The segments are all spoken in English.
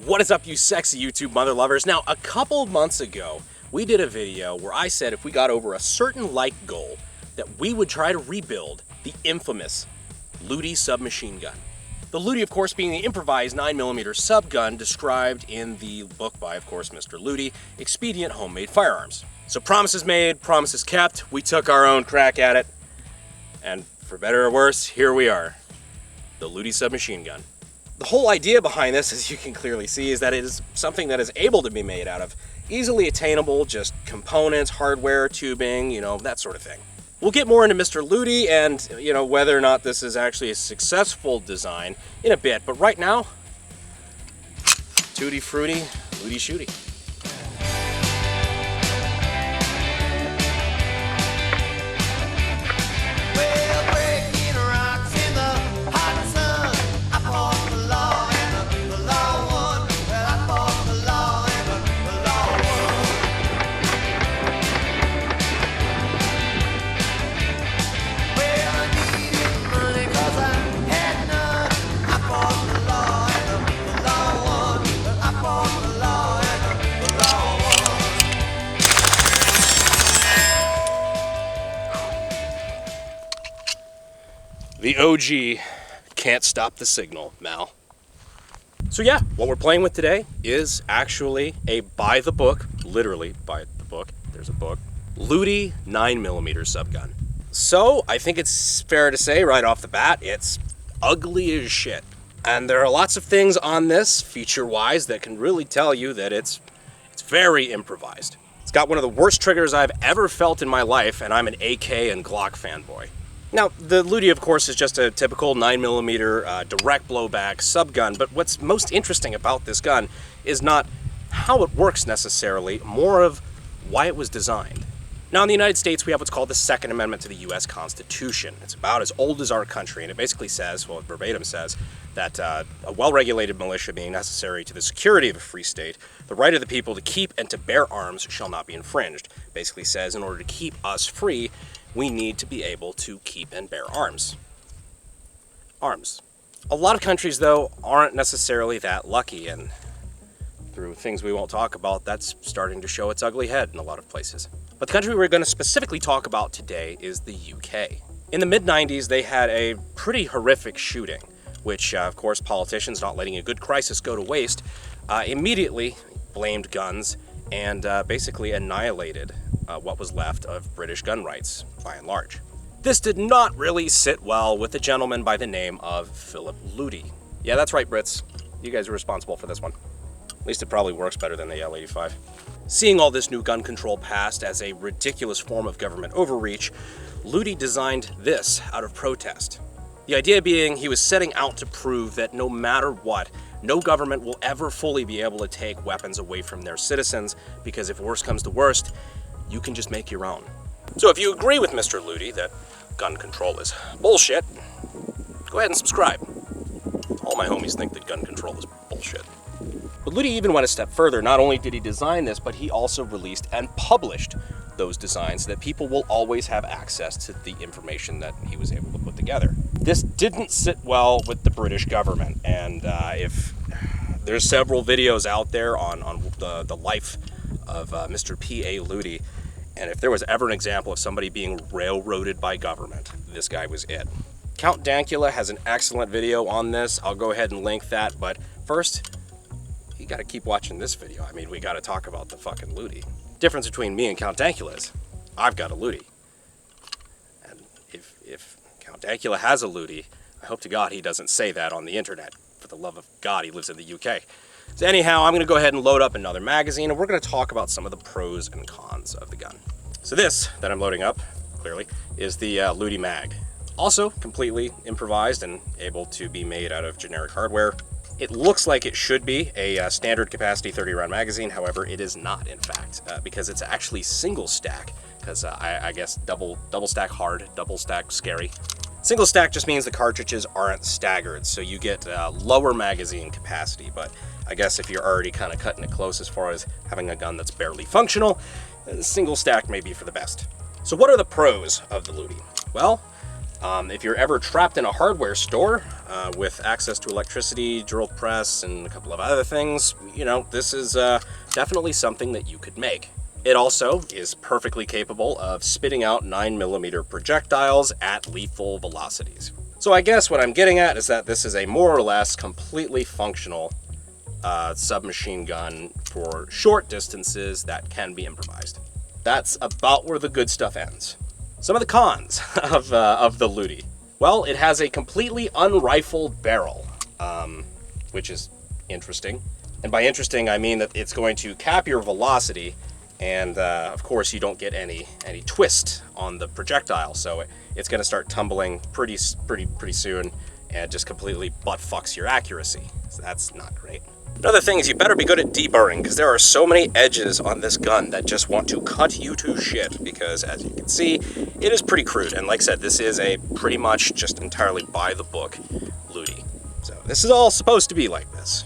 What is up, you sexy YouTube mother lovers? Now, a couple months ago, we did a video where I said if we got over a certain like goal, that we would try to rebuild the infamous Ludi Submachine Gun. The Ludi, of course, being the improvised 9mm subgun described in the book by, of course, Mr. Ludi, Expedient Homemade Firearms. So promises made, promises kept, we took our own crack at it, and for better or worse, here we are, the Ludi Submachine Gun. The whole idea behind this, as you can clearly see, is that it is something that is able to be made out of easily attainable, just components, hardware, tubing, you know, that sort of thing. We'll get more into Mr. Ludi and, you know, whether or not this is actually a successful design in a bit, but right now, tutti frutti, Ludi shooty. The OG can't stop the signal, Mal. So yeah, what we're playing with today is actually a by the book, literally by the book, there's a book, Ludi 9mm subgun. So I think it's fair to say right off the bat, it's ugly as shit. And there are lots of things on this, feature-wise, that can really tell you that it's very improvised. It's got one of the worst triggers I've ever felt in my life, and I'm an AK and Glock fanboy. Now, the Ludi, of course, is just a typical 9mm direct blowback subgun, but what's most interesting about this gun is not how it works necessarily, more of why it was designed. Now, in the United States, we have what's called the Second Amendment to the U.S. Constitution. It's about as old as our country, and it basically says, well, it verbatim says, that a well-regulated militia being necessary to the security of a free state, the right of the people to keep and to bear arms shall not be infringed. Basically says, in order to keep us free, we need to be able to keep and bear arms. Arms. A lot of countries, though, aren't necessarily that lucky, and through things we won't talk about, that's starting to show its ugly head in a lot of places. But the country we're going to specifically talk about today is the UK. In the mid-90s, they had a pretty horrific shooting, which, of course, politicians, not letting a good crisis go to waste, immediately blamed guns and basically annihilated what was left of British gun rights, by and large. This did not really sit well with a gentleman by the name of Philip Ludi. Yeah, that's right, Brits. You guys are responsible for this one. At least it probably works better than the L85. Seeing all this new gun control passed as a ridiculous form of government overreach, Ludi designed this out of protest. The idea being he was setting out to prove that no matter what, no government will ever fully be able to take weapons away from their citizens, because if worse comes to worst, you can just make your own. So if you agree with Mr. Ludi that gun control is bullshit, go ahead and subscribe. All my homies think that gun control is bullshit. But Ludi even went a step further. Not only did he design this, but he also released and published those designs so that people will always have access to the information that he was able to put together. This didn't sit well with the British government, and if there's several videos out there on the life of Mr. P.A. Ludi, and if there was ever an example of somebody being railroaded by government, this guy was it. Count Dankula has an excellent video on this. I'll go ahead and link that, but first, you gotta keep watching this video. I mean, we gotta talk about the fucking Ludi. Difference between me and Count Dankula is, I've got a Ludi. And if Count Dankula has a Ludi, I hope to God he doesn't say that on the internet. For the love of God, he lives in the UK. So anyhow, I'm gonna go ahead and load up another magazine, and we're gonna talk about some of the pros and cons of the gun. So this that I'm loading up, clearly, is the Ludi mag. Also completely improvised and able to be made out of generic hardware. It looks like it should be a standard capacity 30-round magazine. However, it is not, in fact, because it's actually single stack, because I guess double stack hard, double stack scary. Single stack just means the cartridges aren't staggered, so you get lower magazine capacity, but I guess if you're already kind of cutting it close as far as having a gun that's barely functional, single stack may be for the best. So what are the pros of the Ludi? Well, If you're ever trapped in a hardware store with access to electricity, drill press, and a couple of other things, you know, this is definitely something that you could make. It also is perfectly capable of spitting out 9mm projectiles at lethal velocities. So I guess what I'm getting at is that this is a more or less completely functional submachine gun for short distances that can be improvised. That's about where the good stuff ends. Some of the cons of the Ludi. Well, it has a completely unrifled barrel, which is interesting. And by interesting, I mean that it's going to cap your velocity, and of course you don't get any twist on the projectile, so it's going to start tumbling pretty soon, and just completely butt fucks your accuracy. So that's not great. Another thing is you better be good at deburring, because there are so many edges on this gun that just want to cut you to shit, because as you can see, it is pretty crude. And like I said, this is a pretty much just entirely by the book Ludi. So this is all supposed to be like this.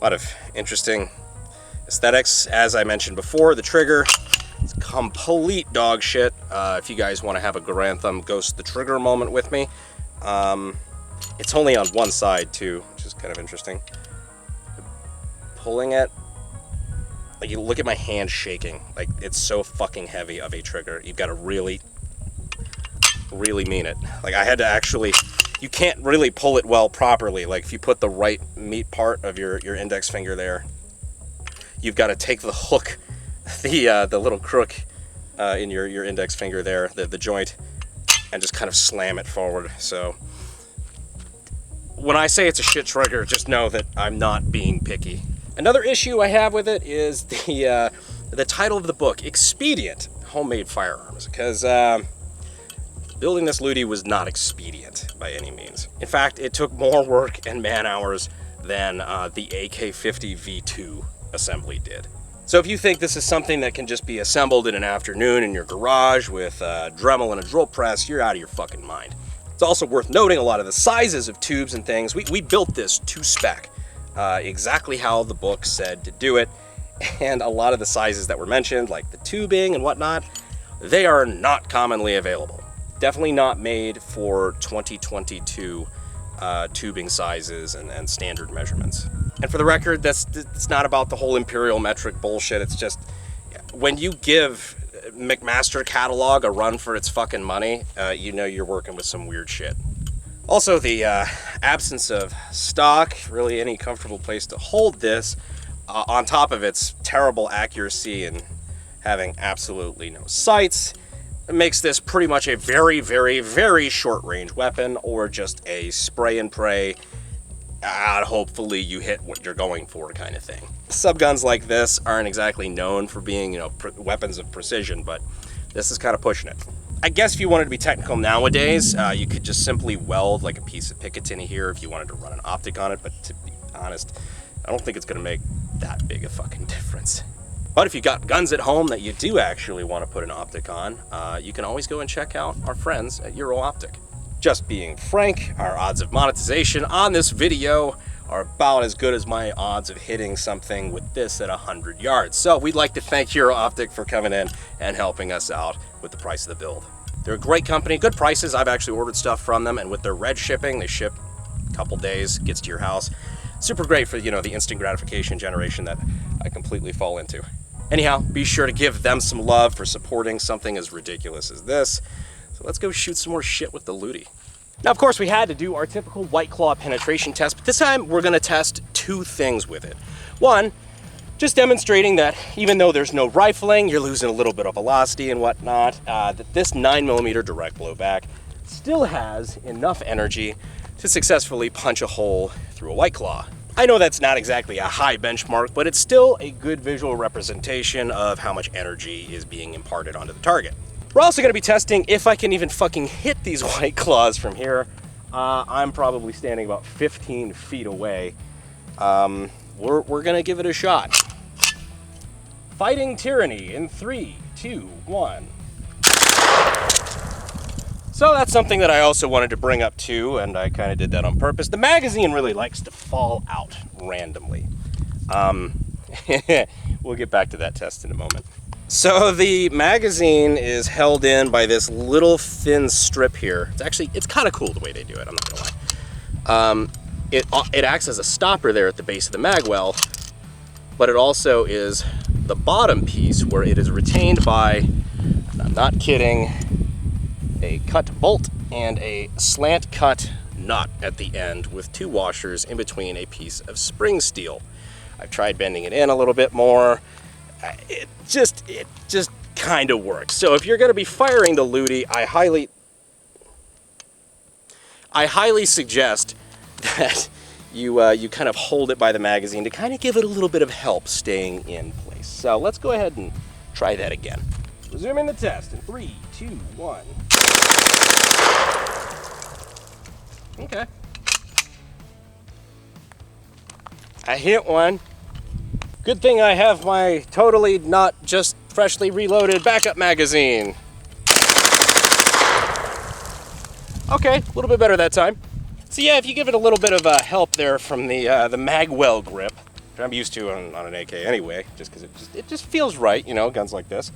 A lot of interesting aesthetics. As I mentioned before, the trigger is complete dog shit. If you guys want to have a Grantham Ghost the Trigger moment with me, it's only on one side too, which is kind of interesting. Pulling it, like, you look at my hand shaking, like, it's so fucking heavy of a trigger. You've got to really mean it. Like, I had to actually, you can't really pull it well properly. Like, if you put the right meat part of your index finger there, you've got to take the hook, the little crook in your index finger there, the joint, and just kind of slam it forward. So when I say it's a shit trigger, just know that I'm not being picky. Another issue I have with it is the title of the book, Expedient Homemade Firearms, because building this Ludi was not expedient by any means. In fact, it took more work and man hours than the AK-50 V2 assembly did. So if you think this is something that can just be assembled in an afternoon in your garage with a Dremel and a drill press, you're out of your fucking mind. It's also worth noting a lot of the sizes of tubes and things. We built this to spec. Exactly how the book said to do it, and a lot of the sizes that were mentioned, like the tubing and whatnot, they are not commonly available. Definitely not made for 2022 tubing sizes and standard measurements. And for the record, it's not about the whole imperial metric bullshit. It's just, when you give McMaster catalog a run for its fucking money, you know you're working with some weird shit. Also, the absence of stock, really any comfortable place to hold this, on top of its terrible accuracy and having absolutely no sights, makes this pretty much a very, very, very short-range weapon, or just a spray and pray, hopefully you hit what you're going for kind of thing. Subguns like this aren't exactly known for being, you know, weapons of precision, but this is kind of pushing it. I guess if you wanted to be technical nowadays, you could just simply weld like a piece of Picatinny here if you wanted to run an optic on it, but to be honest, I don't think it's going to make that big a fucking difference. But if you got guns at home that you do actually want to put an optic on, you can always go and check out our friends at Euro Optic. Just being frank, our odds of monetization on this video are about as good as my odds of hitting something with this at 100 yards. So we'd like to thank Euro Optic for coming in and helping us out with the price of the build. They're a great company, good prices. I've actually ordered stuff from them, and with their red shipping, they ship a couple days, gets to your house. Super great for, you know, the instant gratification generation that I completely fall into. Anyhow, be sure to give them some love for supporting something as ridiculous as this. So let's go shoot some more shit with the Ludi. Now, of course, we had to do our typical White Claw penetration test, but this time we're going to test two things with it. One, just demonstrating that even though there's no rifling, you're losing a little bit of velocity and whatnot, that this 9mm direct blowback still has enough energy to successfully punch a hole through a White Claw. I know that's not exactly a high benchmark, but it's still a good visual representation of how much energy is being imparted onto the target. We're also going to be testing if I can even fucking hit these White Claws from here. I'm probably standing about 15 feet away. We're going to give it a shot. Fighting Tyranny in 3, 2, 1. So that's something that I also wanted to bring up too, and I kind of did that on purpose. The magazine really likes to fall out randomly. We'll get back to that test in a moment. So the magazine is held in by this little thin strip here. It's kind of cool the way they do it, I'm not gonna lie. It acts as a stopper there at the base of the mag well, but it also is the bottom piece where it is retained by, and I'm not kidding, a cut bolt and a slant cut nut at the end with 2 washers in between a piece of spring steel. I've tried bending it in a little bit more. It just kind of works. So if you're going to be firing the Ludi, I highly suggest that you kind of hold it by the magazine to kind of give it a little bit of help staying in place. So let's go ahead and try that again. Resuming the test in 3, 2, 1. Okay. I hit one. Good thing I have my totally not just freshly reloaded backup magazine. Okay, a little bit better that time. So yeah, if you give it a little bit of help there from the magwell grip, which I'm used to on an AK anyway, just because it just feels right, you know, guns like this.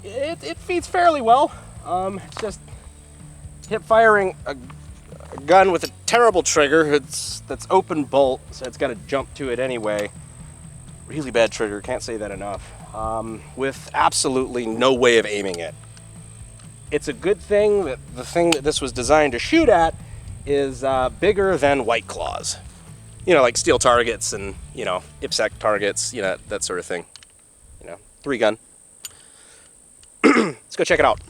It feeds fairly well. It's just hip firing a gun with a terrible trigger. That's open bolt, so it's got to jump to it anyway. Really bad trigger, can't say that enough. With absolutely no way of aiming it. It's a good thing that the thing that this was designed to shoot at is bigger than White Claws. You know, like steel targets and, you know, IPSC targets, you know, that sort of thing. You know, 3-gun. Let's go check it out.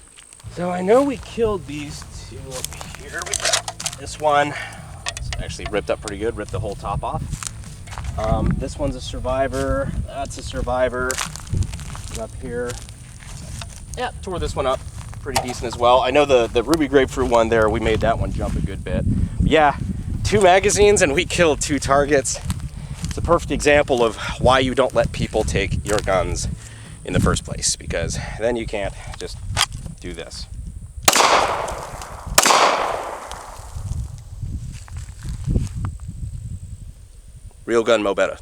So I know we killed these 2 up here. We got this one. It's actually ripped up pretty good, ripped the whole top off. This one's a survivor. That's a survivor. Up here. Yeah, tore this one up pretty decent as well. I know the ruby grapefruit one there, we made that one jump a good bit. But yeah, 2 magazines and we killed 2 targets. It's a perfect example of why you don't let people take your guns in the first place, because then you can't just do this. Real gun mo better.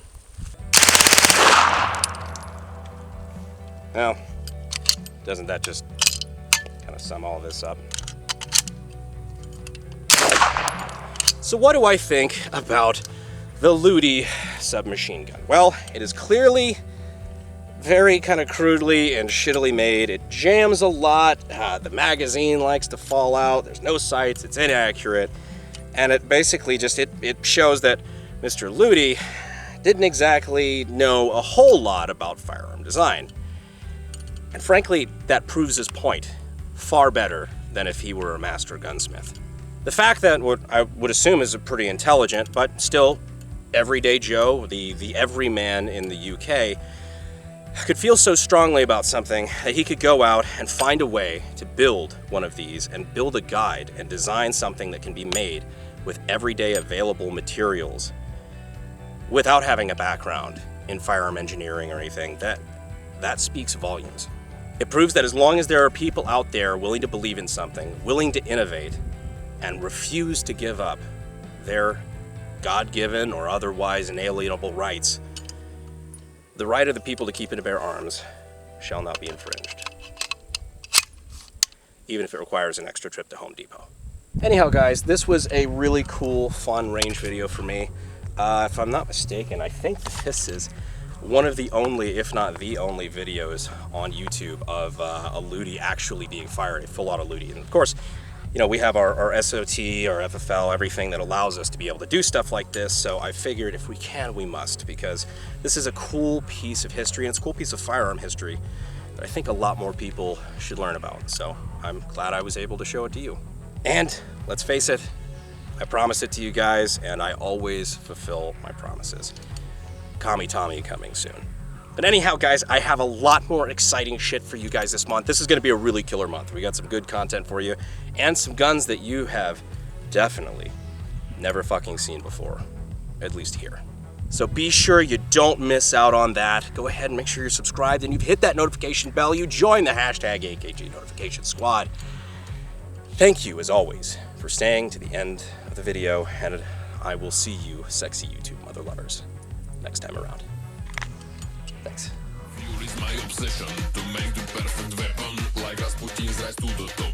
Now, doesn't that just kind of sum all this up? So what do I think about the Ludi Submachine Gun? Well, it is clearly very kind of crudely and shittily made. It jams a lot. The magazine likes to fall out. There's no sights. It's inaccurate. And it basically just, it shows that Mr. Ludi didn't exactly know a whole lot about firearm design. And frankly, that proves his point far better than if he were a master gunsmith. The fact that what I would assume is a pretty intelligent, but still everyday Joe, the everyman in the UK, could feel so strongly about something that he could go out and find a way to build one of these and build a guide and design something that can be made with everyday available materials without having a background in firearm engineering or anything. That speaks volumes. It proves that as long as there are people out there willing to believe in something, willing to innovate, and refuse to give up their God-given or otherwise inalienable rights, the right of the people to keep and to bear arms shall not be infringed, even if it requires an extra trip to Home Depot. Anyhow, guys, this was a really cool, fun range video for me. If I'm not mistaken, I think this is one of the only, if not the only, videos on YouTube of a Ludi actually being fired, a full auto Ludi. And of course, you know, we have our SOT, our FFL, everything that allows us to be able to do stuff like this. So I figured if we can, we must, because this is a cool piece of history, and it's a cool piece of firearm history that I think a lot more people should learn about. So I'm glad I was able to show it to you. And let's face it, I promised it to you guys, and I always fulfill my promises. Kami Tommy coming soon. But anyhow, guys, I have a lot more exciting shit for you guys this month. This is going to be a really killer month. We got some good content for you, and some guns that you have definitely never fucking seen before, at least here. So be sure you don't miss out on that. Go ahead and make sure you're subscribed and you've hit that notification bell. You join the hashtag AKG Notification Squad. Thank you, as always, for staying to the end of the video, and I will see you, sexy YouTube mother lovers, next time around. Thanks. Fuel is my obsession to make the perfect weapon, like Rasputin's rise to the top.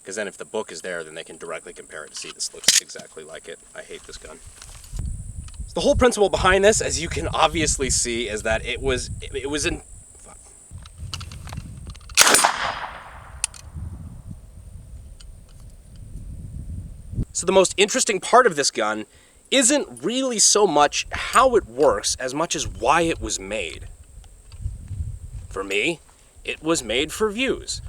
Because then if the book is there, then they can directly compare it to see this looks exactly like it. I hate this gun. So the whole principle behind this, as you can obviously see, is that it was in... Fuck. So the most interesting part of this gun isn't really so much how it works as much as why it was made. For me, it was made for views.